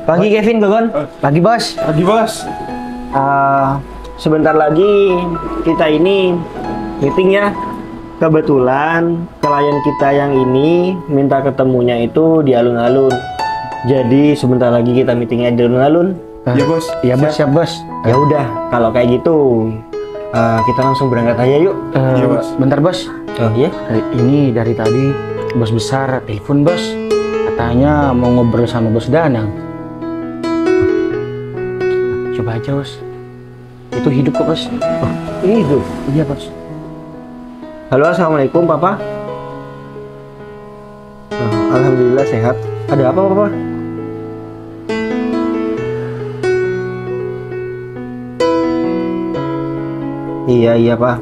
Pagi Kevin, Gogon. Pagi bos. Pagi bos. Sebentar lagi kita ini meeting ya. Kebetulan klien kita yang ini minta ketemunya itu di alun-alun. Jadi sebentar lagi kita meetingnya di alun-alun. Iya bos. Iya bos, siap bos. Ya udah, kalau kayak gitu kita langsung berangkat aja yuk. Iya bos. Bentar bos. Oh iya? Ini dari tadi bos besar telepon bos. Katanya mau ngobrol sama bos Danang. Coba aja bos. Itu hidup kok bos. Oh, ini itu. Iya bos. Halo, assalamualaikum Papa. Alhamdulillah sehat. Ada apa Papa? Iya Pak.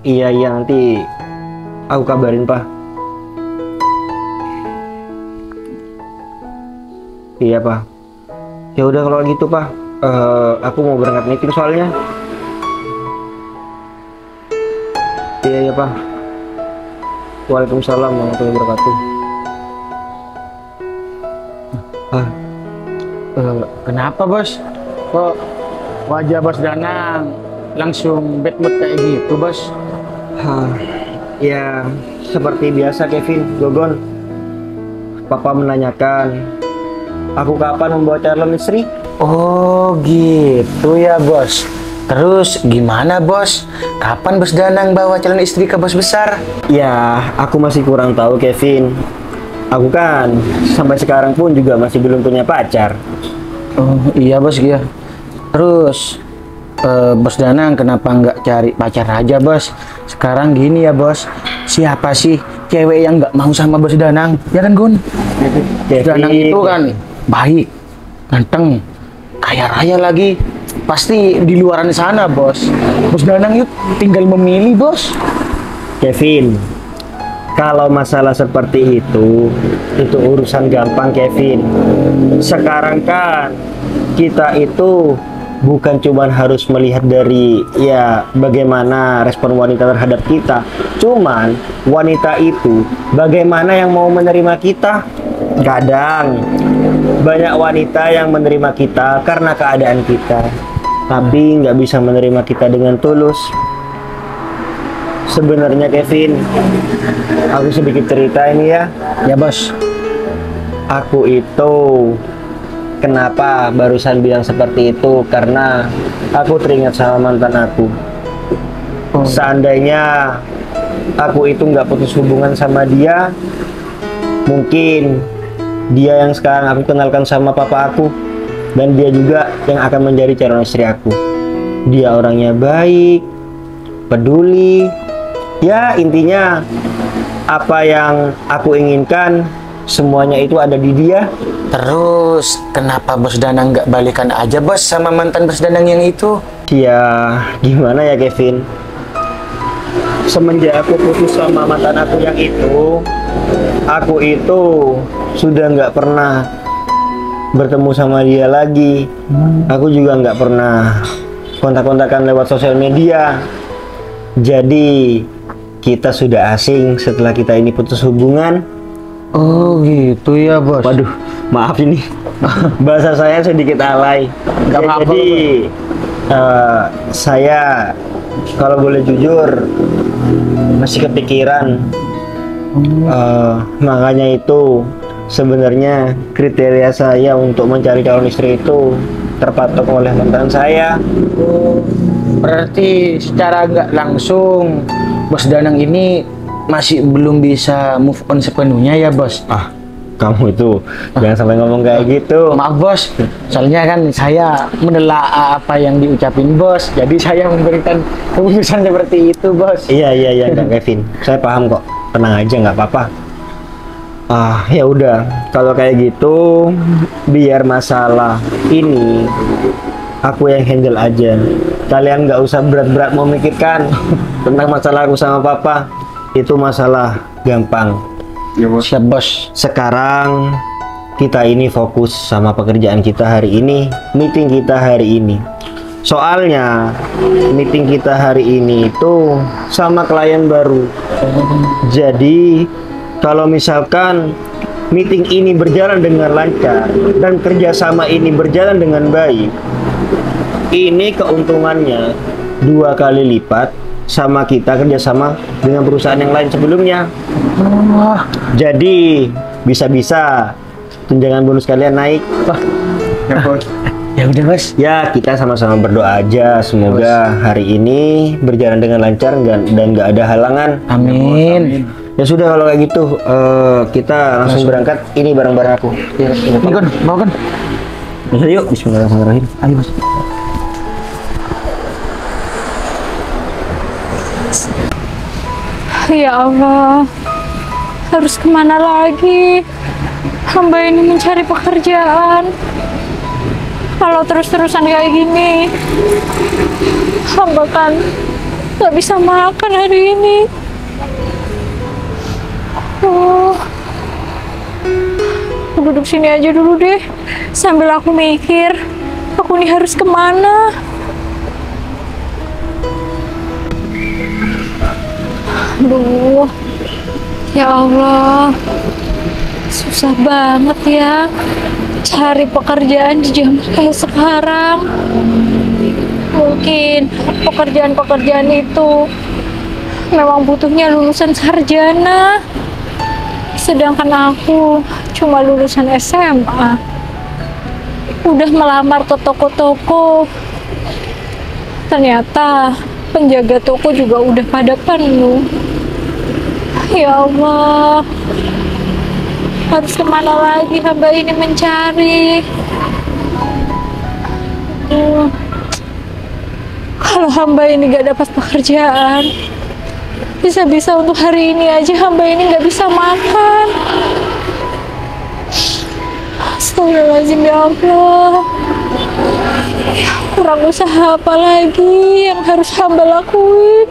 Iya nanti aku kabarin Pak. Iya Pak. Ya udah kalau gitu Pak. Aku mau berangkat meeting soalnya. Iya Pak. Waalaikumsalam warahmatullahi wabarakatuh. Kenapa bos? Kok wajah bos Danang langsung bad mood kayak gitu bos? Ya seperti biasa Kevin, Gogon. Papa menanyakan aku kapan membawa calon istri. Oh gitu ya bos. Terus gimana bos? Kapan bos Danang bawa calon istri ke bos besar? Ya aku masih kurang tahu Kevin. Aku kan sampai sekarang pun juga masih belum punya pacar. Oh iya bos ya. Terus bos Danang kenapa nggak cari pacar aja bos? Sekarang gini ya bos, siapa sih cewek yang nggak mau sama bos Danang? Ya kan Gun? Bos Danang itu kan baik, ganteng, kaya raya lagi. Pasti di luaran sana bos. Bos Danang yuk tinggal memilih bos. Kevin, kalau masalah seperti itu urusan gampang Kevin. Sekarang kan kita itu bukan cuman harus melihat dari ya bagaimana respon wanita terhadap kita, cuman wanita itu bagaimana yang mau menerima kita. Kadang banyak wanita yang menerima kita karena keadaan kita, tapi nggak bisa menerima kita dengan tulus. Sebenarnya Kevin, aku sedikit cerita ini ya. Ya bos. Aku itu kenapa barusan bilang seperti itu karena aku teringat sama mantan aku. Seandainya aku itu nggak putus hubungan sama dia, mungkin dia yang sekarang aku kenalkan sama papa aku, dan dia juga yang akan menjadi calon istri aku. Dia orangnya baik, peduli, ya intinya apa yang aku inginkan semuanya itu ada di dia. Terus kenapa bos Danang nggak balikan aja bos sama mantan bos Danang yang itu? Ya gimana ya Kevin, semenjak aku putus sama mantan aku yang itu, aku itu sudah nggak pernah bertemu sama dia lagi. Aku juga nggak pernah kontak-kontakan lewat sosial media. Jadi kita sudah asing setelah kita ini putus hubungan. Oh gitu ya bos. Waduh, maaf ini bahasa saya sedikit alay. Nggak Ya, apa-apa, jadi saya kalau boleh jujur masih kepikiran. Makanya itu sebenarnya kriteria saya untuk mencari calon istri itu terpatok oleh mantan saya. Berarti secara nggak langsung bos Danang ini masih belum bisa move on sepenuhnya ya bos? Kamu itu jangan sampai ngomong kayak gitu. Maaf bos, soalnya kan saya menelaah apa yang diucapin bos, jadi saya memberikan keputusan seperti itu bos. Iya Kak Kevin, saya paham kok, tenang aja nggak apa-apa. Ya udah, kalau kayak gitu biar masalah ini aku yang handle aja. Kalian nggak usah berat-berat memikirkan tentang masalah aku sama papa. Itu masalah gampang. Ya bos. Siap bos. Sekarang kita ini fokus sama pekerjaan kita hari ini, meeting kita hari ini. Soalnya meeting kita hari ini itu sama klien baru. Jadi kalau misalkan meeting ini berjalan dengan lancar dan kerjasama ini berjalan dengan baik, ini keuntungannya 2 kali lipat sama kita kerjasama dengan perusahaan yang lain sebelumnya. Wah, Jadi bisa-bisa tunjangan bonus kalian naik. wah. Ya udah bos. Ya, kita sama-sama berdoa aja semoga hari ini berjalan dengan lancar dan nggak ada halangan. Amin. Ya sudah kalau kayak gitu kita langsung berangkat. Ini barang-barang aku. Ini kan, bawa kan. Bisa yuk. Bismillahirrahmanirrahim. Ayo bos. Ya Allah, harus kemana lagi? Hamba ini mencari pekerjaan. Kalau terus-terusan kayak gini, hamba kan nggak bisa makan hari ini. Oh, aku duduk sini aja dulu deh, sambil aku mikir, aku nih harus kemana? Aduh, ya Allah, susah banget ya cari pekerjaan di jam kayak sekarang. Mungkin pekerjaan-pekerjaan itu memang butuhnya lulusan sarjana, sedangkan aku cuma lulusan SMA. Udah melamar ke toko-toko, ternyata penjaga toko juga udah pada penuh. Ya Allah, harus kemana lagi hamba ini mencari? Kalau hamba ini gak dapat pekerjaan, bisa-bisa untuk hari ini aja hamba ini gak bisa makan. Astagfirullahaladzim, ya Allah. Kurang usaha apa lagi yang harus hamba lakuin?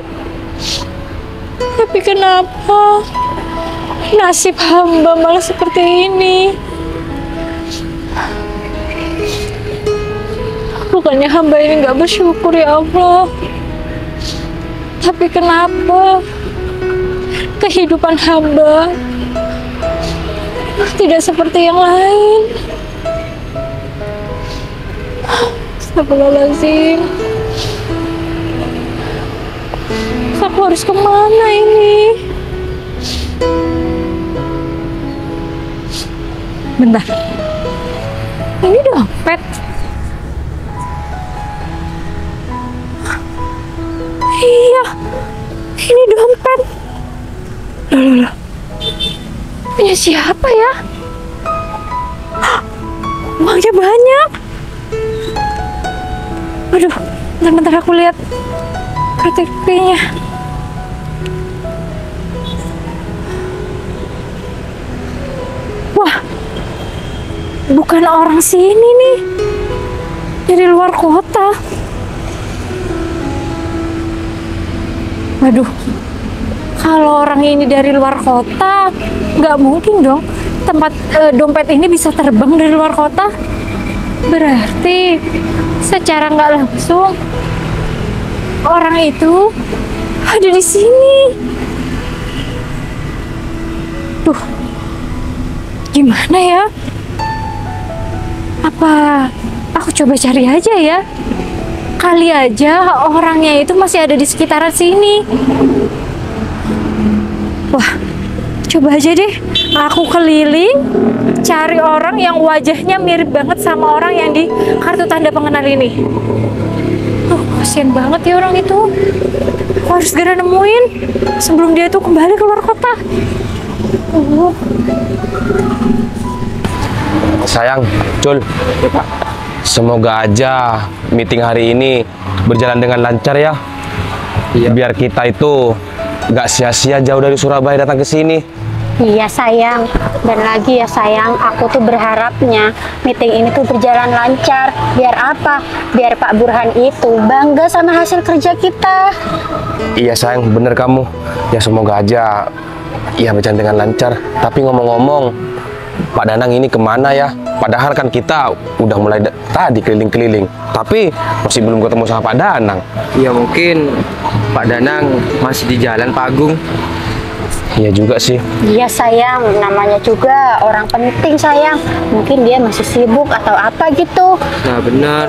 Tapi kenapa nasib hamba malah seperti ini? Bukannya hamba ini nggak bersyukur, ya Allah, tapi kenapa kehidupan hamba tidak seperti yang lain? Astagfirullahaladzim. Aku harus kemana ini? Bentar. Ini dompet. Iya. Ini dompet. Loh. Punya siapa ya? Uangnya banyak. Aduh, bentar aku lihat KTP-nya. Wah, bukan orang sini nih, dari luar kota. Waduh, kalau orang ini dari luar kota, nggak mungkin dong tempat dompet ini bisa terbang dari luar kota. Berarti secara nggak langsung orang itu ada di sini. Duh, gimana ya? Apa aku coba cari aja ya? Kali aja orangnya itu masih ada di sekitaran sini. Wah, coba aja deh aku keliling cari orang yang wajahnya mirip banget sama orang yang di kartu tanda pengenal ini. Kasian banget ya orang itu. Aku harus segera nemuin sebelum dia tuh kembali ke luar kota. Sayang, Cul, semoga aja meeting hari ini berjalan dengan lancar ya. Biar kita itu nggak sia-sia jauh dari Surabaya datang ke sini. Iya sayang, dan lagi ya sayang, aku tuh berharapnya meeting ini tuh berjalan lancar. Biar apa? Biar Pak Burhan itu bangga sama hasil kerja kita. Iya sayang, bener kamu. Ya semoga aja ya berjalan dengan lancar. Tapi ngomong-ngomong, Pak Danang ini kemana ya? Padahal kan kita udah mulai tadi keliling-keliling, tapi masih belum ketemu sama Pak Danang. Ya mungkin Pak Danang masih di jalan, Pak Agung. Iya juga sih. Iya sayang, namanya juga orang penting sayang. Mungkin dia masih sibuk atau apa gitu. Nah benar.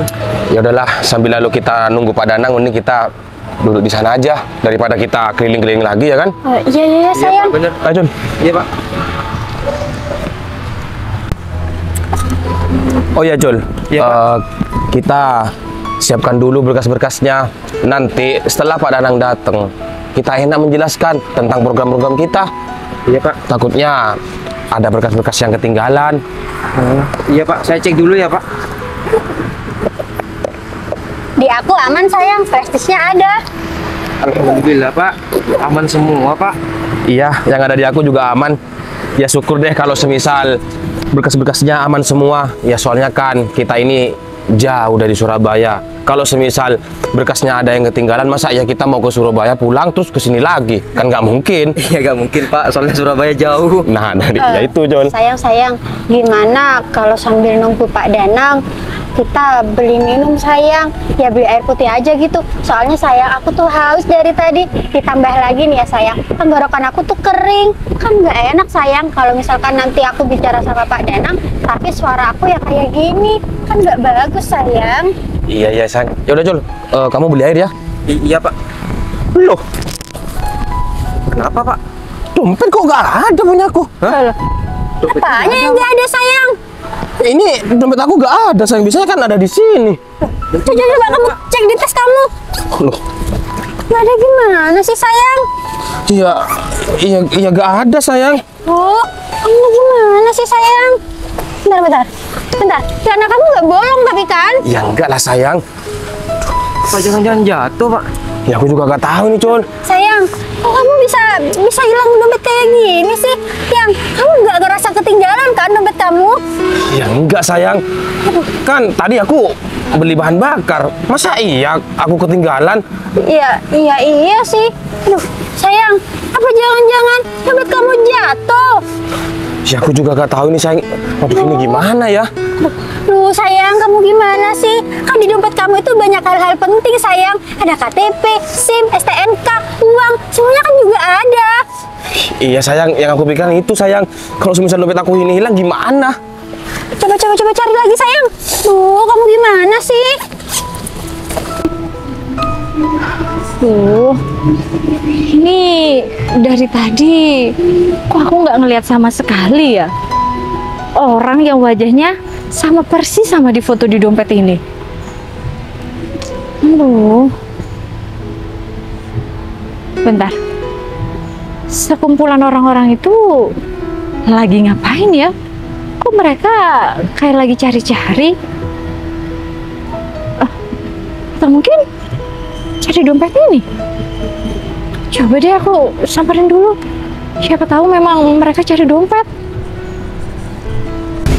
Ya udahlah, sambil lalu kita nunggu Pak Danang, ini kita duduk di sana aja daripada kita keliling-keliling lagi ya kan? Iya iya iya, sayang. Benar. Ayo Jun. Iya Pak. Oh ya Jul, Iya, Pak. kita siapkan dulu berkas-berkasnya. Nanti setelah Pak Danang datang, kita enak menjelaskan tentang program-program kita. Iya Pak. Takutnya ada berkas-berkas yang ketinggalan. Iya Pak, saya cek dulu ya Pak. Di aku aman sayang, prestisnya ada. Alhamdulillah Pak, aman semua Pak. Iya, yang ada di aku juga aman. Ya syukur deh kalau semisal berkas-berkasnya aman semua. Ya soalnya kan kita ini jauh dari Surabaya. Kalau semisal berkasnya ada yang ketinggalan, masa ya kita mau ke Surabaya pulang terus ke sini lagi? Kan nggak mungkin. Iya nggak mungkin Pak, soalnya Surabaya jauh. Nah, ya itu John. Sayang, gimana kalau sambil nunggu Pak Danang kita beli minum sayang? Ya beli air putih aja gitu. Soalnya sayang aku tuh haus dari tadi. Ditambah lagi nih ya sayang, tenggorokan aku tuh kering. Kan nggak enak sayang kalau misalkan nanti aku bicara sama Pak Danang, tapi suara aku ya kayak gini. Kan nggak bagus sayang. Iya sayang. Ya udah Jul, kamu beli air ya. Iya Pak. Loh, Kenapa Pak? dompet kok nggak ada punya aku? Hah? Apanya yang nggak ada sayang? Ini dompet aku nggak ada sayang. Biasanya kan ada di sini. Coba kamu cek di tas kamu. Loh, Nggak ada gimana sih sayang? iya nggak ada sayang. Oh, kamu gimana sih sayang? Bentar. Karena kamu nggak bolong tapi kan? Ya enggak lah sayang. Pak jangan-jangan jatuh Pak. Ya aku juga nggak tahu nih Jul. Sayang, kok kamu bisa hilang dompet kayak gini sih? Yang kamu nggak ngerasa ketinggalan kan dompet kamu? Ya enggak sayang. Kan tadi aku beli bahan bakar. Masa iya aku ketinggalan? Iya sih. Aduh, sayang, apa jangan-jangan dompet kamu jatuh? Ya aku juga nggak tahu ini sayang. Aduh ini gimana ya? Duh sayang, kamu gimana sih? Kan di dompet kamu itu banyak hal-hal penting sayang. Ada KTP, SIM, STNK, uang, semuanya kan juga ada. Iya sayang, yang aku pikirkan itu sayang. Kalau semisal dompet aku ini hilang gimana? Coba cari lagi sayang. Duh, kamu gimana sih? Ini dari tadi kok aku nggak ngelihat sama sekali ya orang yang wajahnya sama persis sama di foto di dompet ini. Aduh. Bentar. Sekumpulan orang-orang itu lagi ngapain ya? Kok mereka kayak lagi cari-cari? Atau mungkin cari dompet ini? Coba deh aku samperin dulu. Siapa tahu memang mereka cari dompet.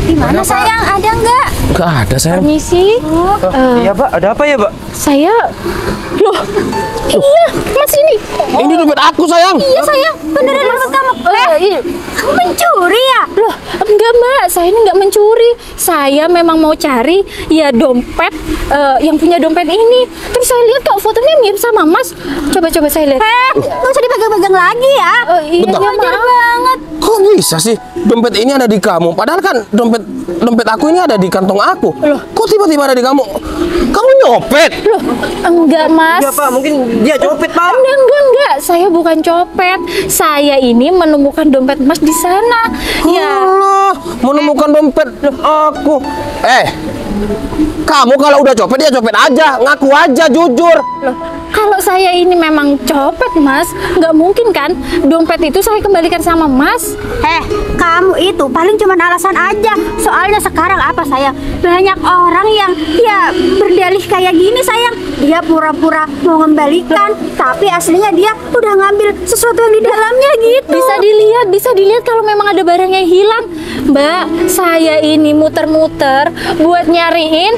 Gimana sayang, ada nggak? Nggak ada sayang. Permisi. Iya Pak, ada apa ya Pak? Saya loh. Iya, Mas ini. Ini dompet aku sayang. Iya sayang, beneran dompet kamu. Kamu mencuri ya? Loh, enggak Mbak, saya ini enggak mencuri. Saya memang mau cari ya dompet yang punya dompet ini. Terus saya lihat kok fotonya mirip sama Mas. Coba saya lihat. Nggak usah dipegang-pegang lagi ya. Iya, Bentar. Wajar banget. Kok bisa sih dompet ini ada di kamu? Padahal kan dompet aku ini ada di kantong aku. Kok tiba-tiba ada di kamu? Kamu nyopet? Loh, enggak Mas. Iya Pak, mungkin dia copet Pak. Enggak. Saya bukan copet. Saya ini menemukan dompet Mas di sana. Ya. Allah, menemukan dompet aku. Kamu kalau udah copet ya copet aja, ngaku aja jujur. Loh, kalau saya ini memang copet Mas, nggak mungkin kan dompet itu saya kembalikan sama Mas. Kamu itu paling cuma alasan aja. Soalnya sekarang apa sayang? Banyak orang yang ya berdalih kayak gini sayang. Dia pura-pura mau mengembalikan, tapi aslinya dia udah ngambil sesuatu yang di dalamnya gitu. Bisa dilihat kalau memang ada barang yang hilang. Mbak, saya ini muter-muter buat nyari nyariin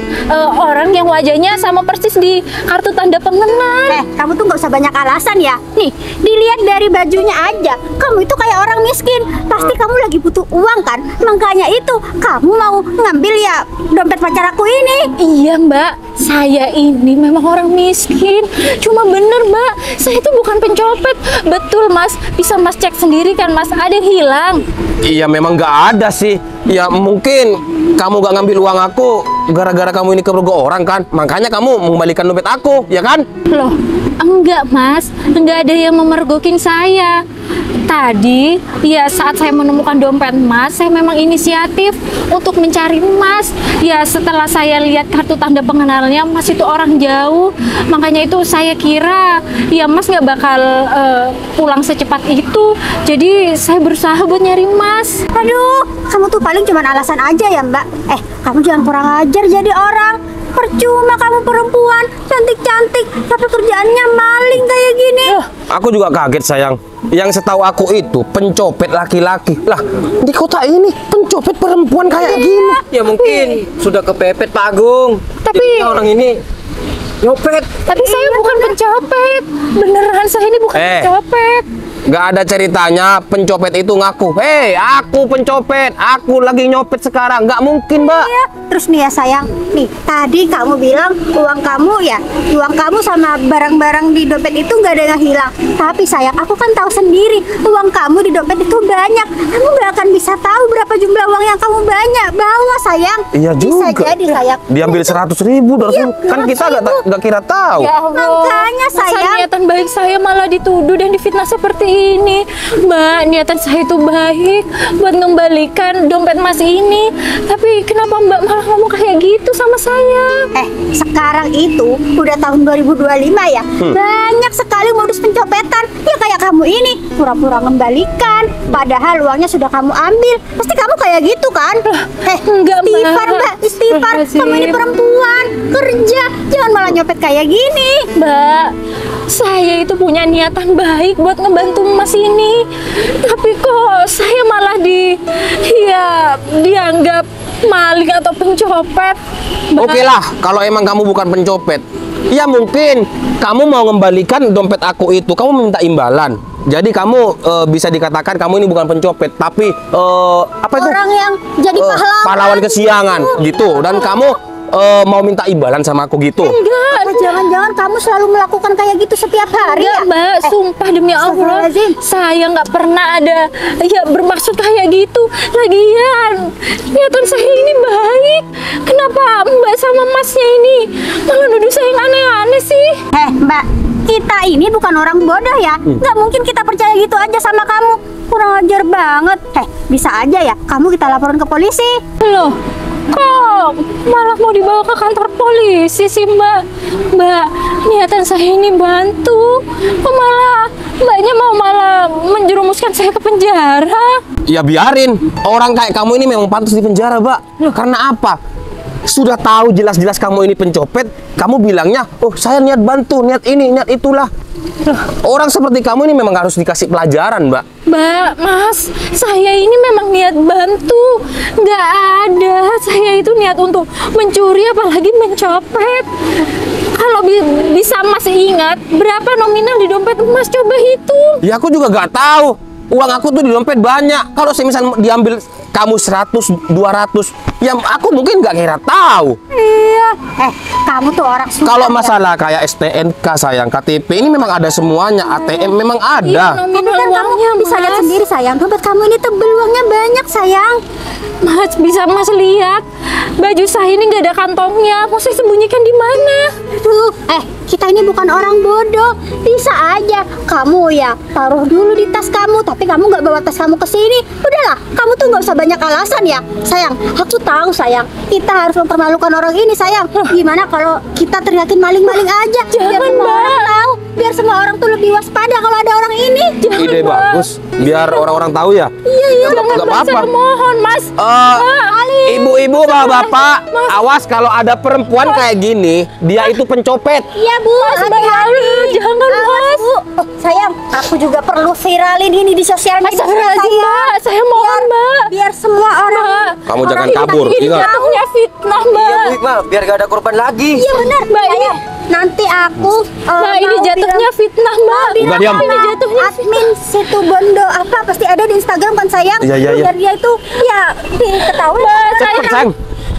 orang yang wajahnya sama persis di kartu tanda pengenal. Kamu tuh nggak usah banyak alasan ya. Nih, dilihat dari bajunya aja, kamu itu kayak orang miskin. Pasti kamu lagi butuh uang kan? Makanya itu kamu mau ngambil ya dompet pacar aku ini. Iya Mbak, saya ini memang orang miskin. Cuma bener Mbak, saya itu bukan pencopet. Betul Mas, bisa Mas cek sendiri kan Mas, ada yang hilang. Iya memang nggak ada sih. Ya mungkin kamu gak ngambil uang aku gara-gara kamu ini kepergok orang kan. Makanya kamu mengembalikan dompet aku, ya kan? Loh, enggak Mas, enggak ada yang memergokin saya. Tadi, ya saat saya menemukan dompet Mas, saya memang inisiatif untuk mencari Mas. Ya setelah saya lihat kartu tanda pengenalnya, Mas itu orang jauh. Makanya itu saya kira, ya Mas nggak bakal pulang secepat itu. Jadi saya berusaha buat nyari Mas. Aduh, kamu tuh paling cuma alasan aja ya Mbak. Kamu jangan kurang ajar jadi orang. Percuma kamu perempuan, cantik-cantik, tapi kerjaannya maling kayak gini. Aku juga kaget sayang. Yang setahu aku itu pencopet laki-laki. Lah, di kota ini pencopet perempuan kayak gini. Ya mungkin sudah kepepet Pak Agung. Tapi orang ini nyopet. Tapi saya bukan pencopet. Beneran saya ini bukan pencopet. Gak ada ceritanya pencopet itu ngaku. Hei, aku pencopet, aku lagi nyopet sekarang. Gak mungkin, Mbak. Iya. Terus nih ya sayang, nih tadi kamu bilang uang kamu sama barang-barang di dompet itu nggak ada yang hilang. Tapi sayang, aku kan tahu sendiri uang kamu di dompet itu banyak. Kamu nggak akan bisa tahu berapa jumlah uang yang kamu banyak bawa sayang. Iya juga. Bisa jadi sayang. Diambil 100.000 Iya, kan kita gak kira tahu. Ya Allah, Makanya masa sayang. niatan baik saya malah dituduh dan difitnah seperti ini. Mbak, niatan saya itu baik buat mengembalikan dompet Mas ini. Tapi kenapa Mbak malah ngomong kayak gitu sama saya? Sekarang itu udah tahun 2025 ya. Banyak sekali modus pencopetan. Ya kayak kamu ini, pura-pura mengembalikan padahal uangnya sudah kamu ambil. Pasti kamu kayak gitu kan? Enggak, istighfar, Mbak. Mbak, istighfar. Kamu ini perempuan, kerja, jangan malah nyopet kayak gini. Mbak, saya itu punya niatan baik buat ngebantu Mas ini. Tapi kok saya malah dianggap maling atau pencopet. Mbak. Oke lah, kalau emang kamu bukan pencopet, ya mungkin kamu mau mengembalikan dompet aku itu, kamu minta imbalan. Jadi kamu bisa dikatakan kamu ini bukan pencopet, tapi apa itu? Orang yang jadi pahlawan kesiangan gitu. Dan kamu mau minta imbalan sama aku gitu. Enggak. Apa jangan-jangan kamu selalu melakukan kayak gitu setiap hari Enggak, ya? Mbak, sumpah demi Allah, Astagfirullahaladzim. saya nggak pernah ada bermaksud kayak gitu. Lagian, niatan saya ini baik. Kenapa Mbak sama Masnya ini malah nuduh saya yang aneh-aneh sih? Mbak, kita ini bukan orang bodoh ya. Nggak mungkin kita percaya gitu aja sama kamu. Kurang ajar banget. Bisa aja ya, kamu kita laporin ke polisi. Loh, kok malah mau dibawa ke kantor polisi sih Mbak? Mbak, niatan saya ini bantu. Kok malah Mbaknya malah menjerumuskan saya ke penjara? Ya biarin, orang kayak kamu ini memang pantas di penjara, Mbak. Karena apa? Sudah tahu jelas-jelas kamu ini pencopet, kamu bilangnya, oh saya niat bantu, niat ini, niat itulah. Orang seperti kamu ini memang harus dikasih pelajaran, Mbak. Mbak, Mas, saya ini memang niat bantu. Nggak ada, saya itu niat untuk mencuri apalagi mencopet. Kalau bisa Mas ingat, berapa nominal di dompet Mas, coba hitung. Ya aku juga gak tahu. Uang aku tuh di dompet banyak. Kalau semisal diambil kamu 100, 200, ya aku mungkin gak kira tahu. Iya. Kamu tuh orang susah. Kalau masalah kayak STNK sayang, KTP ini memang ada semuanya, ATM memang ada. Tapi kan kamu bisa lihat sendiri sayang, dompet kamu ini tebel, uangnya banyak sayang. Mas, bisa Mas lihat baju saya ini nggak ada kantongnya. Mau saya sembunyikan di mana? Aduh, kita ini bukan orang bodoh. Bisa aja kamu ya taruh dulu di tas kamu, tapi kamu nggak bawa tas kamu ke sini. Udahlah, kamu tuh nggak usah banyak alasan ya, sayang. Aku tahu sayang, kita harus mempermalukan orang ini sayang. Gimana kalau kita teriakin maling-maling aja? Biar Jangan, semua orang Mbak. tahu, biar semua orang tuh lebih waspada kalau ada orang ini. Ide bagus, biar orang-orang tahu ya. Iya, Jangan, nggak Mas, apa-apa. saya mohon, Mas. Ibu-ibu, bapak-bapak, awas kalau ada perempuan kayak gini, dia itu pencopet. Iya Bu, hati-hati. Jangan, Awas, Mas. Bu. Sayang, aku aku juga perlu viralin ini di sosial media. Astagfirullahaladzim, Mbak. Saya mohon, Mbak. Biar semua orang. Kamu jangan orang kabur, ini ingat. Jatuhnya fitnah, Mbak. biar gak ada korban lagi. Iya benar. Mbak, ini Nanti aku Mbak, ini mau jatuhnya fitnah, Mbak. Udah, diam. Ini jatuhnya admin situ Bondo apa pasti ada di Instagram kan sayang. Iya, iya, iya. Biar dia itu ya diketahui. Mbak, saya Sayang.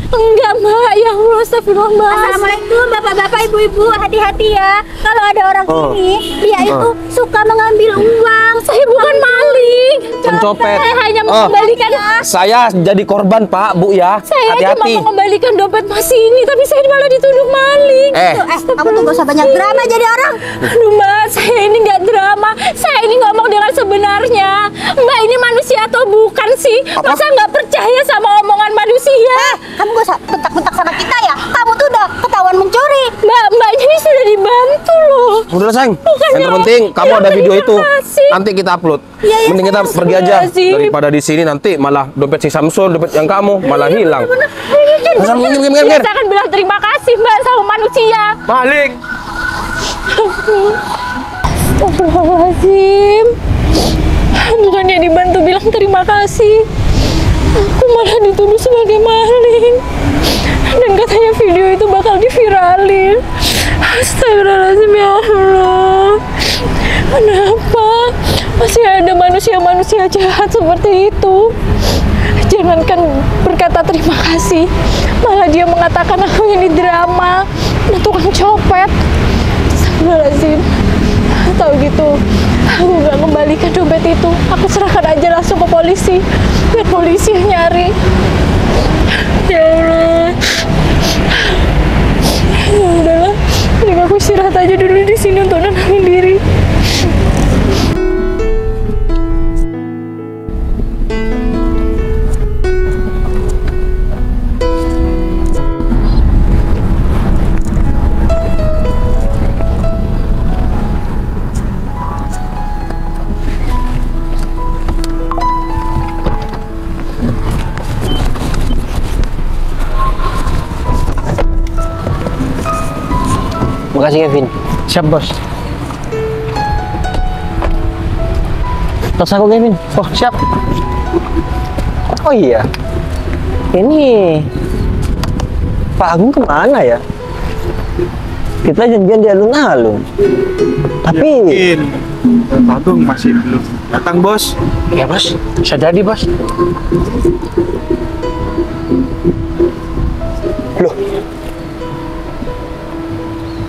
enggak, Mbak. Ya Allah, astagfirullah, Mbak. Assalamualaikum bapak-bapak ibu-ibu, hati-hati ya. Kalau ada orang ini dia itu suka mengambil uang. Saya bukan maling. Pencopet. Saya hanya Oh. mengembalikan. Saya jadi korban, Pak, Bu ya. Saya cuma Hati-hati. mengembalikan dompet Mas ini, tapi saya malah dituduh maling. Kamu tuh gak usah banyak drama jadi orang. Aduh, Mbak, saya ini nggak drama. Saya ini ngomong dengan sebenarnya. Mbak ini manusia atau bukan sih? Masa nggak percaya sama omongan manusia? Kamu gak usah bentak-bentak sama kita ya. Kamu tuh udah ketahuan mencuri. Mbak ini sudah dibantu loh. Udah, sayang. Bukannya Yang terpenting kamu ada video itu. terima kasih. Nanti kita upload. Iya, iya, Mending kita sayang. pergi aja Astagfirullahaladzim. daripada di sini nanti malah dompet si Samsul, dompet yang kamu malah hilang. Samsul, minggir, minggir, minggir. Saya akan bilang terima kasih, Mbak, sama manusia. Maling. Astagfirullahaladzim. Bukannya dibantu bilang terima kasih, aku malah dituduh sebagai maling. Dan katanya video itu bakal diviralin. Astagfirullahaladzim, ya Allah. Kenapa masih ada manusia-manusia jahat seperti itu? Jangankan berkata terima kasih, malah dia mengatakan aku ini drama dan tukang copet. Astagfirullahaladzim. Tahu gitu, aku nggak kembalikan dompet itu. Aku serahkan aja langsung ke polisi, biar polisi yang nyari. Ya Allah. Ya udahlah, mending aku istirahat aja dulu di sini untuk nenangin diri. Makasih Kevin. Siap, Bos. Tas aku Kevin. Oh, siap. Oh iya. Ini Pak Agung kemana ya? Kita janjian di alun-alun. Tapi Pak Agung masih belum datang, Bos. Ya, Bos. Bisa jadi, Bos. loh,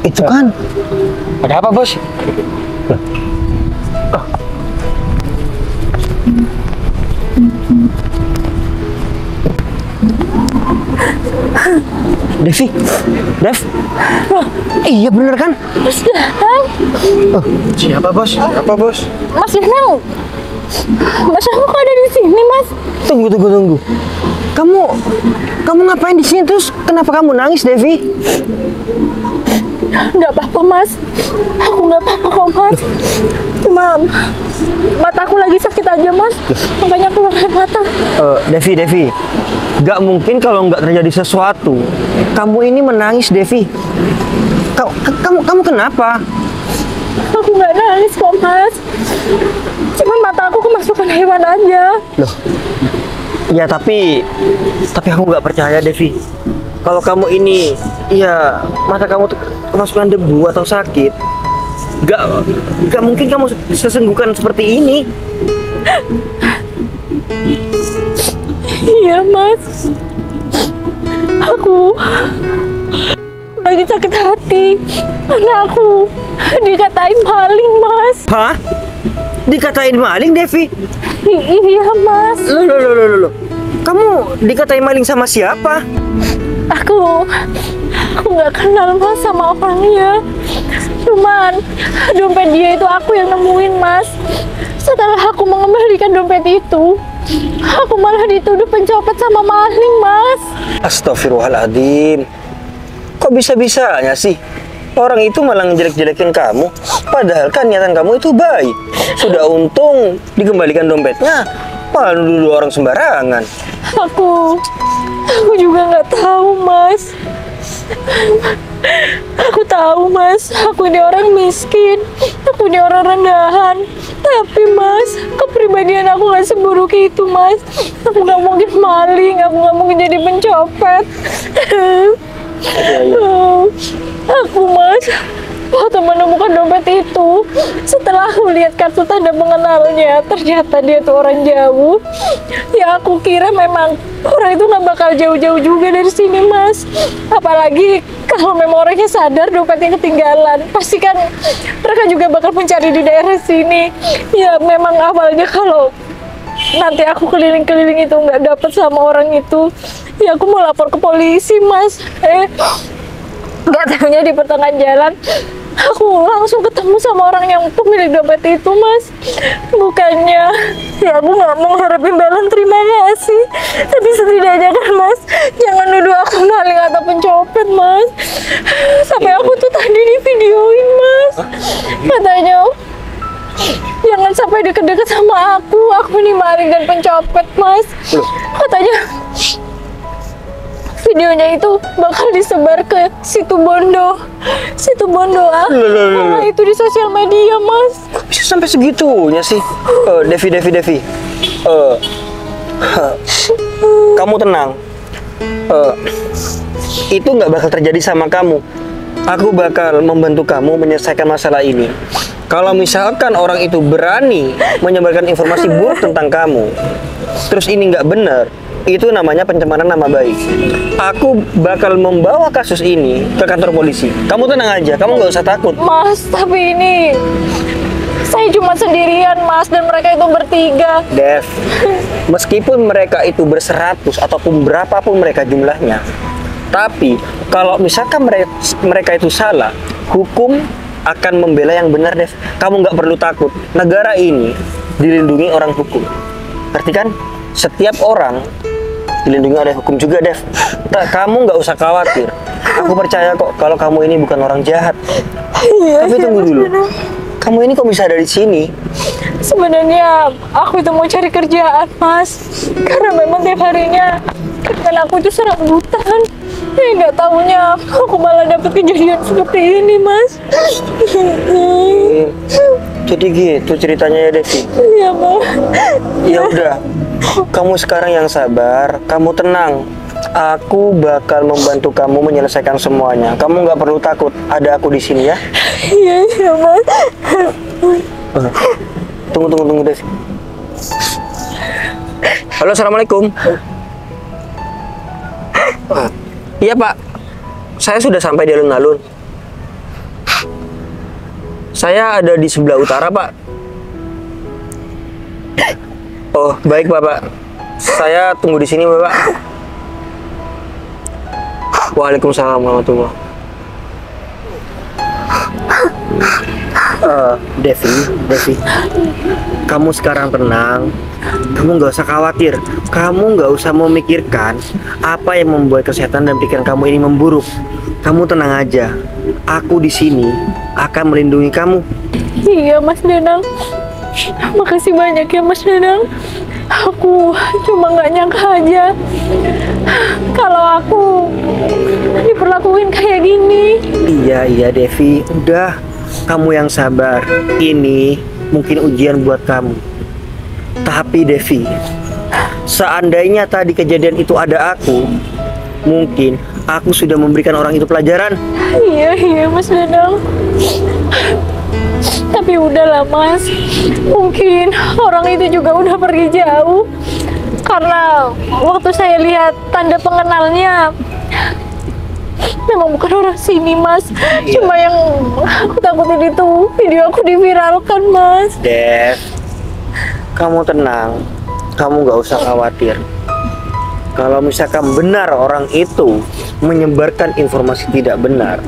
itu kan Ada apa, Bos? Devi. Dev. Iya bener kan? Mas Danang, Siapa, Bos? Apa, Bos? Mas Danang, Mas Danang kok ada di sini, Mas? Tunggu. Kamu ngapain di sini terus? Kenapa kamu nangis, Devi? Nggak apa-apa, Mas. Aku nggak apa-apa kok, Mas. Cuma mataku lagi sakit aja, Mas. Makanya keluar air mata. Devi, gak mungkin kalau nggak terjadi sesuatu. Kamu ini menangis, Devi. Kamu kenapa? Aku nggak nangis kok, Mas. Cuman mata aku kemasukan hewan aja. Loh, ya tapi aku nggak percaya, Devi. Kalau kamu ini, ya mata kamu tuh kemasukan debu atau sakit, gak mungkin kamu sesenggukan seperti ini. Iya, Mas. Aku lagi sakit hati karena aku dikatain maling, Mas. Hah? Dikatain maling, Devi? Iya, Mas. Loh. Kamu dikatain maling sama siapa? Aku nggak kenal, Mas, sama orangnya. Cuman dompet dia itu aku yang nemuin, Mas. Setelah aku mengembalikan dompet itu, aku malah dituduh pencopet sama maling, Mas. Astagfirullahaladzim. Kok bisa-bisanya sih orang itu malah ngejelek-jelekin kamu? Padahal kan niatan kamu itu baik. Sudah untung dikembalikan dompetnya, malah nuduh orang sembarangan. Aku juga nggak tahu, Mas. Aku tahu, Mas, aku ini orang miskin, aku ini orang rendahan. Tapi Mas, kepribadian aku nggak seburuk itu Mas. Aku nggak mungkin maling, aku nggak mungkin jadi pencopet. Aku Mas, waktu menemukan dompet itu, setelah aku lihat kartu tanda pengenalnya, ternyata dia tuh orang jauh. Ya aku kira memang orang itu nggak bakal jauh-jauh juga dari sini Mas. Apalagi kalau memang orangnya sadar dompetnya ketinggalan, pasti kan mereka juga bakal mencari di daerah sini. Ya memang awalnya kalau nanti aku keliling-keliling itu nggak dapet sama orang itu, ya aku mau lapor ke polisi Mas. Nggak tahunya di pertengahan jalan aku langsung ketemu sama orang yang pemilik dompet itu Mas. Bukannya ya aku nggak mau harapin balas terima kasih, tapi setidaknya kan Mas, jangan nuduh aku maling atau pencopet Mas. Sampai aku tuh tadi di videoin Mas, katanya jangan sampai deket-deket sama aku ini maling dan pencopet Mas. Katanya videonya itu bakal disebar ke situ Bondo nah, itu di sosial media Mas. Bisa sampai segitunya sih. Devi. Kamu tenang. Itu nggak bakal terjadi sama kamu. Aku bakal membantu kamu menyelesaikan masalah ini. Kalau misalkan orang itu berani menyebarkan informasi buruk tentang kamu, terus ini nggak benar, itu namanya pencemaran nama baik. Aku bakal membawa kasus ini ke kantor polisi. Kamu tenang aja, kamu nggak usah takut. Mas, tapi ini saya cuma sendirian Mas, dan mereka itu bertiga. Dev, meskipun mereka itu berseratus ataupun berapapun mereka jumlahnya, tapi kalau misalkan mereka itu salah, hukum akan membela yang benar, Dev. Kamu nggak perlu takut. Negara ini dilindungi orang hukum. Ngerti kan? Setiap orang dilindungi oleh hukum juga, Dev. Kamu nggak usah khawatir. Aku percaya kok kalau kamu ini bukan orang jahat. Tapi tunggu dulu. Kamu ini kok bisa ada di sini? Sebenarnya aku itu mau cari kerjaan Mas, karena memang tiap harinya kerjaan aku itu serabutan. Nggak taunya aku malah dapet kejadian seperti ini Mas. Jadi gitu ceritanya ya, Devi? Iya Mas. Ya udah, kamu sekarang yang sabar, kamu tenang. Aku bakal membantu kamu menyelesaikan semuanya. Kamu nggak perlu takut, ada aku di sini ya. Iya Mas. Tunggu Devi. Halo, assalamualaikum. Iya Pak, saya sudah sampai di alun-alun. Saya ada di sebelah utara Pak. Oh baik Bapak, saya tunggu di sini Bapak. Waalaikumsalam warahmatullahi. Devi, kamu sekarang tenang. Kamu nggak usah khawatir. Kamu nggak usah memikirkan apa yang membuat kesehatan dan pikiran kamu ini memburuk. Kamu tenang aja. Aku di sini akan melindungi kamu. Iya Mas Danang. Makasih banyak ya Mas Danang. Aku cuma nggak nyangka aja kalau aku diperlakuin kayak gini. Iya Devi, udah. Kamu yang sabar. Ini mungkin ujian buat kamu. Tapi Devi, seandainya tadi kejadian itu ada aku, mungkin aku sudah memberikan orang itu pelajaran. Iya Mas Danang. Tapi udahlah Mas, mungkin orang itu juga udah pergi jauh. Karena waktu saya lihat tanda pengenalnya memang bukan orang sini Mas. Cuma yang aku takutin itu video aku diviralkan Mas. Dev, kamu tenang, kamu nggak usah khawatir. Kalau misalkan benar orang itu menyebarkan informasi tidak benar,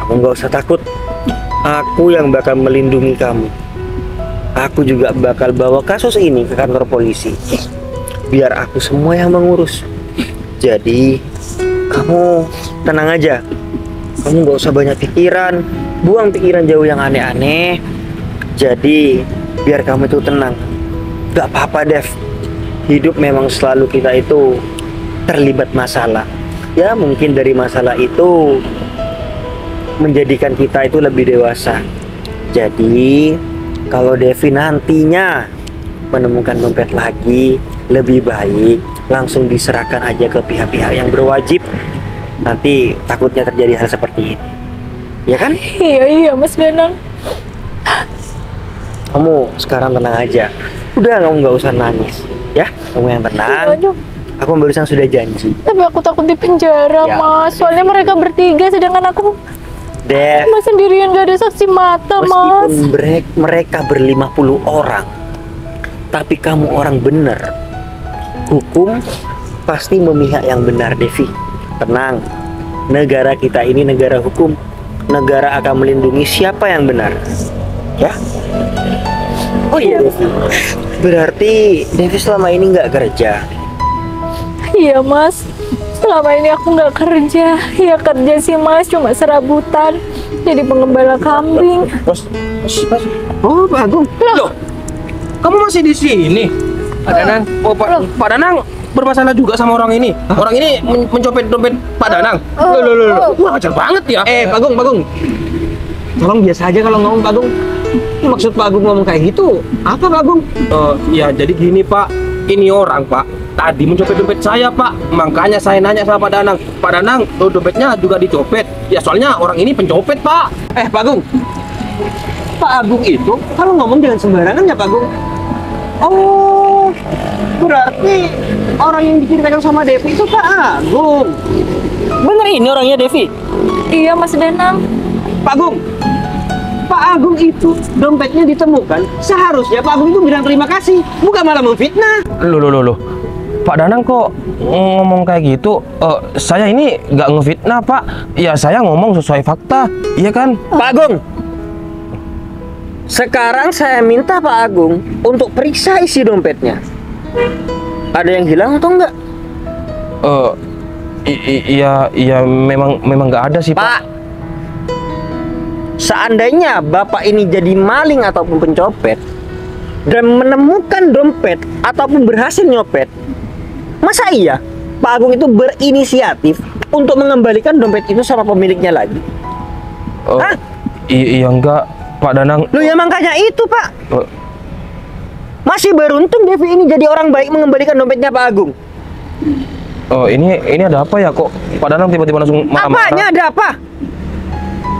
kamu nggak usah takut. Aku yang bakal melindungi kamu. Aku juga bakal bawa kasus ini ke kantor polisi. Biar aku semua yang mengurus. Jadi kamu tenang aja. Kamu nggak usah banyak pikiran. Buang pikiran jauh yang aneh-aneh. Jadi biar kamu itu tenang. Gak apa-apa Dev. Hidup memang selalu kita itu terlibat masalah. Ya mungkin dari masalah itu menjadikan kita itu lebih dewasa. Jadi Kalau Devi nantinya menemukan dompet lagi, lebih baik langsung diserahkan aja ke pihak-pihak yang berwajib. Nanti takutnya terjadi hal seperti ini. Ya kan? Iya Mas Danang. Kamu sekarang tenang aja. Udah, kamu nggak usah nangis. Ya, kamu yang tenang. Aduh, Aku barusan sudah janji. tapi aku takut di penjara Ya. Mas. Soalnya mereka bertiga sedangkan aku Dev, Mas sendirian gak ada saksi mata Mas. meskipun mereka ber-50 orang, tapi kamu orang benar. Hukum pasti memihak yang benar, Devi. Tenang. Negara kita ini negara hukum. Negara akan melindungi siapa yang benar. Ya? Oh iya, Devi. Berarti Devi selama ini nggak kerja. Iya Mas. Selama ini aku nggak kerja. Ya kerja sih Mas, cuma serabutan. Jadi pengembala kambing. Oh, Pak Agung. Loh, kamu masih di sini? Pak Danang. Oh, Pak Danang bermasalah juga sama orang ini. Orang ini mencopet dompet Pak Danang. Loh. Wah, ajar banget ya. Pak Agung. Tolong biasa aja kalau ngomong, Pak Agung. Maksud Pak Agung ngomong kayak gitu apa, Pak Agung? Ya jadi gini, Pak. Ini orang, Pak, tadi mencopet dompet saya, Pak. Makanya saya nanya sama Pak Danang. Pak Danang, dompetnya juga dicopet. Ya soalnya orang ini pencopet, Pak. Pak Agung. Pak Agung itu kalau ngomong jangan sembarangan ya, Pak Agung. Oh, berarti orang yang diceritakan sama Devi itu Pak Agung. Bener ini orangnya, Devi? Iya Mas Danang. Pak Agung. Pak Agung itu dompetnya ditemukan, seharusnya Pak Agung itu bilang terima kasih, bukan malah memfitnah. Loh. Pak Danang kok ngomong kayak gitu? Saya ini nggak ngefitnah, Pak. Ya saya ngomong sesuai fakta, iya kan? Pak Agung, sekarang saya minta Pak Agung untuk periksa isi dompetnya. Ada yang hilang atau enggak? Iya memang nggak ada sih, Pak. Seandainya Bapak ini jadi maling ataupun pencopet dan menemukan dompet ataupun berhasil nyopet, masa iya Pak Agung itu berinisiatif untuk mengembalikan dompet itu sama pemiliknya lagi? Hah? Iya enggak, Pak Danang. Loh ya makanya itu, Pak. Masih beruntung Devi ini jadi orang baik mengembalikan dompetnya Pak Agung. Ini ada apa ya kok Pak Danang tiba-tiba langsung marah-marah? Apanya ada apa?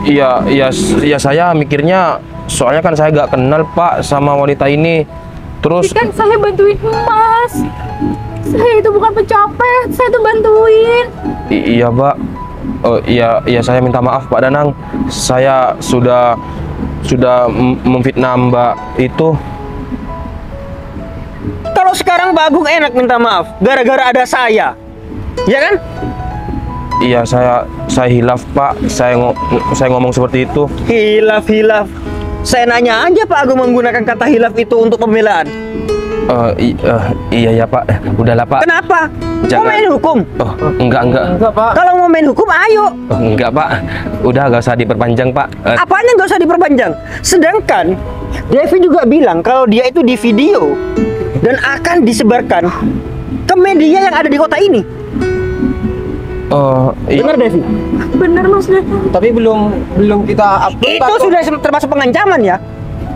Iya saya mikirnya soalnya kan saya nggak kenal, Pak, sama wanita ini. Terus Kan saya bantuin Mas. Saya itu bukan pencopet, saya tuh bantuin. iya, Pak. Iya saya minta maaf, Pak Danang. Saya sudah memfitnah Mbak itu. Kalau sekarang Pak Agung enak minta maaf gara-gara ada saya. Ya kan? Iya saya hilaf, Pak. Saya ngomong seperti itu. Hilaf. Saya nanya aja Pak Agung menggunakan kata hilaf itu untuk pembelaan. Iya ya, Pak. Udahlah, Pak. Kenapa? Mau Jangan. main hukum? Oh, enggak. Enggak, Pak. Kalau mau main hukum ayo. Oh, enggak, Pak. Udah gak usah diperpanjang, Pak. Apanya nggak usah diperpanjang? Sedangkan Devi juga bilang kalau dia itu di video dan akan disebarkan ke media yang ada di kota ini. Benar Devi? Bener Mas Danang. Tapi belum kita upload, Itu Pak. sudah termasuk pengancaman ya.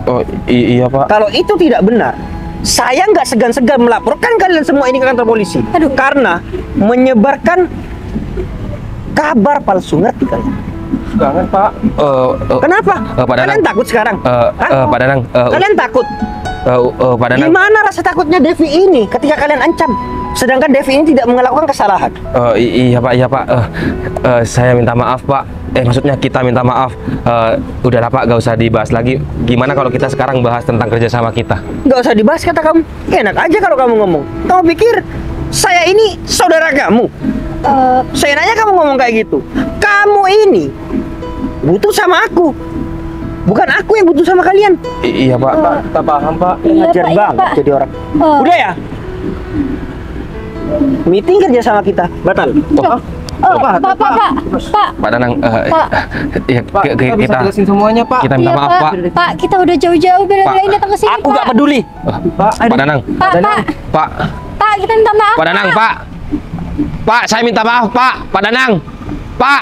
Oh, iya, Pak. Kalau itu tidak benar, saya nggak segan-segan melaporkan kalian semua ini ke kantor polisi. Aduh. Karena menyebarkan kabar palsu, ngerti kalian? Jangan, Pak. Kenapa? Pak Danang. Kalian takut sekarang? Hah? Pak Danang. Kalian takut? Pak Danang. Gimana rasa takutnya Devi ini ketika kalian ancam? Sedangkan Devi ini tidak melakukan kesalahan. Iya, Pak. Saya minta maaf, Pak. Maksudnya kita minta maaf. Udahlah, Pak, gak usah dibahas lagi. Gimana kalau kita sekarang bahas tentang kerjasama kita? Nggak usah dibahas kata kamu. Enak aja kalau kamu ngomong. Kamu pikir saya ini saudara kamu? Saya nanya kamu ngomong kayak gitu. Kamu ini butuh sama aku. Bukan aku yang butuh sama kalian. Iya, Pak. Kita paham, Pak. Iya, Ajar Pak, iya, banget Pak. jadi orang. Oh. Udah ya? Meeting kerja sama kita batal. Pak. Pak Danang. Pak. Ya, Pak, kita bisa jelasin semuanya, Pak. kita minta Iya, maaf, Pak. Pak, kita udah jauh-jauh bela-belain datang ke sini, Aku Pak. gak peduli. Pak Danang. Pak, Pak. kita minta maaf. Pak Danang, Pak. Pak, saya minta maaf, Pak. Pak Danang. Pak.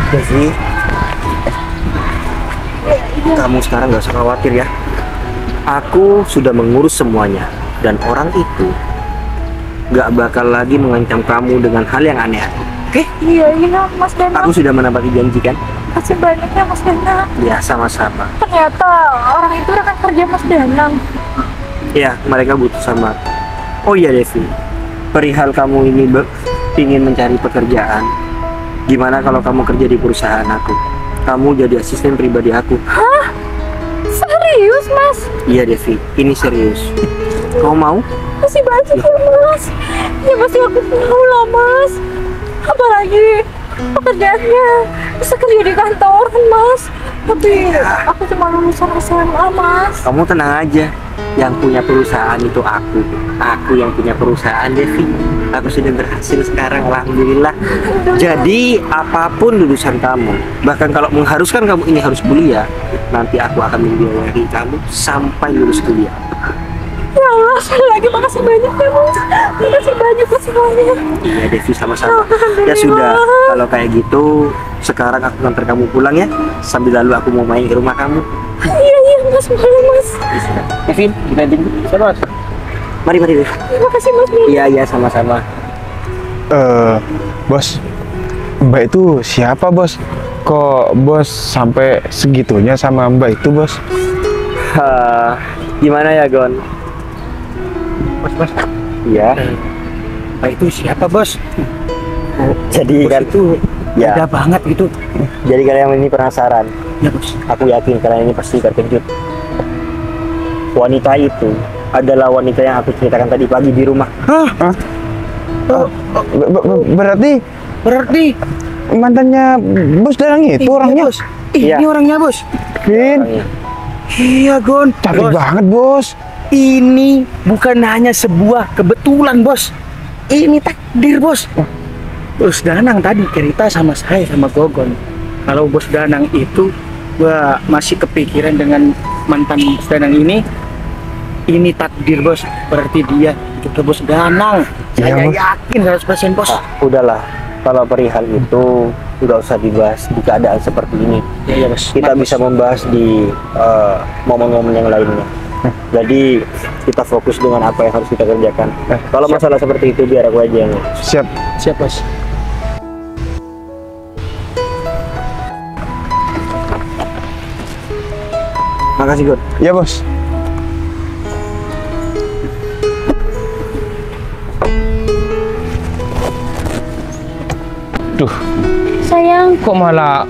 Devi, Kamu sekarang nggak usah khawatir ya. Aku sudah mengurus semuanya. Dan orang itu nggak bakal lagi mengancam kamu dengan hal yang aneh. Oke? Iya, Mas Danang. Aku sudah menepati janji kan? Makasih banyak ya, Mas Danang. Ya, sama-sama. Ternyata orang itu rekan kerja Mas Danang. Ya, mereka butuh sama. Oh iya, Devi. Perihal kamu ini ingin mencari pekerjaan. Gimana kalau kamu kerja di perusahaan aku? Kamu jadi asisten pribadi aku. Hah? Serius, Mas? Iya, Devi. Ini serius. Kau mau? Masih banyak ya, Mas. Ya pasti aku mau lah, Mas. Apalagi pekerjaannya bisa kerja di kantoran, Mas. Tapi aku cuma lulusan SMA, Mas. Kamu tenang aja. Yang punya perusahaan itu aku. Aku yang punya perusahaan, Devi. Aku sudah berhasil sekarang, alhamdulillah. Jadi apapun lulusan kamu, bahkan kalau mengharuskan kamu ini harus kuliah, nanti aku akan membiayai kamu sampai lulus kuliah. Ya Allah, sekali lagi makasih banyak ya, Mas. Makasih banyak buat semuanya. Iya, Devi, sama-sama. Ya sudah, kalau kayak gitu, sekarang aku nganter kamu pulang ya. Sambil lalu aku mau main ke rumah kamu. Iya, Mas. Boleh, Mas. Kevin, kita jemput. Siapa? Mari, Devi. Terima kasih, Mas. Iya, sama-sama. Bos, Mbak itu siapa, Bos? Kok Bos sampai segitunya sama Mbak itu, Bos? Gimana ya, Gon? Bos. Iya. Mbak itu siapa, Bos? Jadi Bos kan itu ya. beda banget gitu. Jadi kalian ini penasaran. Ya, Bos. Aku yakin kalian ini pasti terkejut. Wanita itu adalah wanita yang aku ceritakan tadi pagi di rumah. Berarti mantannya Bos Danang itu orangnya? Bos. Ini Iya. orangnya, Bos. Vin, Iya, Gon. cantik Bos, banget, Bos. ini bukan hanya sebuah kebetulan, Bos. Ini takdir, Bos. Bos Danang tadi cerita sama saya sama Gogon. Kalau Bos Danang itu masih kepikiran dengan mantan Bos Danang ini. Ini takdir, Bos. Berarti dia juga Bos Danang. Iya, Saya Bos. yakin 100%, Bos. Udahlah, kalau perihal itu udah usah dibahas di keadaan seperti ini. Iya, Bos. Kita bisa membahas di momen-momen yang lainnya. Jadi kita fokus dengan apa yang harus kita kerjakan. Kalau masalah seperti itu biar aku aja yang Siap. Siap, Bos. makasih, Gon. Ya, Bos. Duh, Sayang, kok malah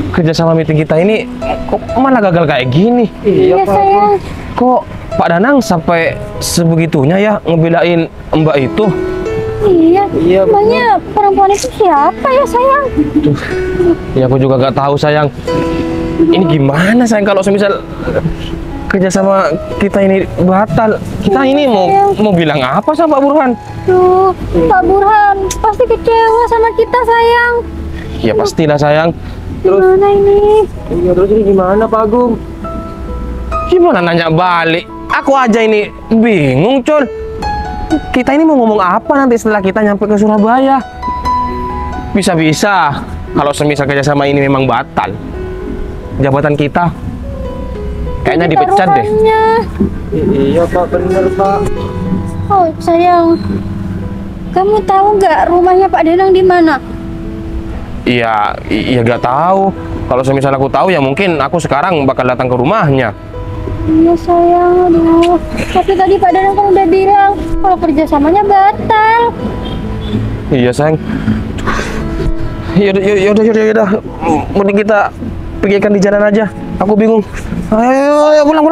kerjasama meeting kita ini kok malah gagal kayak gini? iya sayang. Kok Pak Danang sampai sebegitunya ya ngebelain Mbak itu? Iya, emangnya perempuan itu siapa ya sayang? Ya aku juga gak tahu sayang. Ini gimana sayang kalau semisal kerjasama kita ini batal? Kita ini mau bilang apa sama Pak Burhan? Tuh, Pak Burhan pasti kecewa sama kita sayang. Ya pastilah sayang. Gimana ini? Iya terus ini gimana Pak Agung? Gimana nanya balik? Aku aja ini bingung Cul. Kita ini mau ngomong apa nanti setelah kita nyampe ke Surabaya? Bisa-bisa kalau semisal kerjasama ini memang batal, jabatan kita kayaknya dipecat deh. Taruhannya. Iya, Pak, benar, Pak. Oh sayang, kamu tahu nggak rumahnya Pak Danang di mana? Iya gak tahu. Kalau semisal aku tahu ya mungkin aku sekarang bakal datang ke rumahnya. Iya sayang, aduh. Tapi tadi Pak Danang kan udah bilang kalau kerjasamanya batal. Iya sayang. Yaudah. Mending kita pikirkan di jalan aja. Aku bingung. Ayo pulang.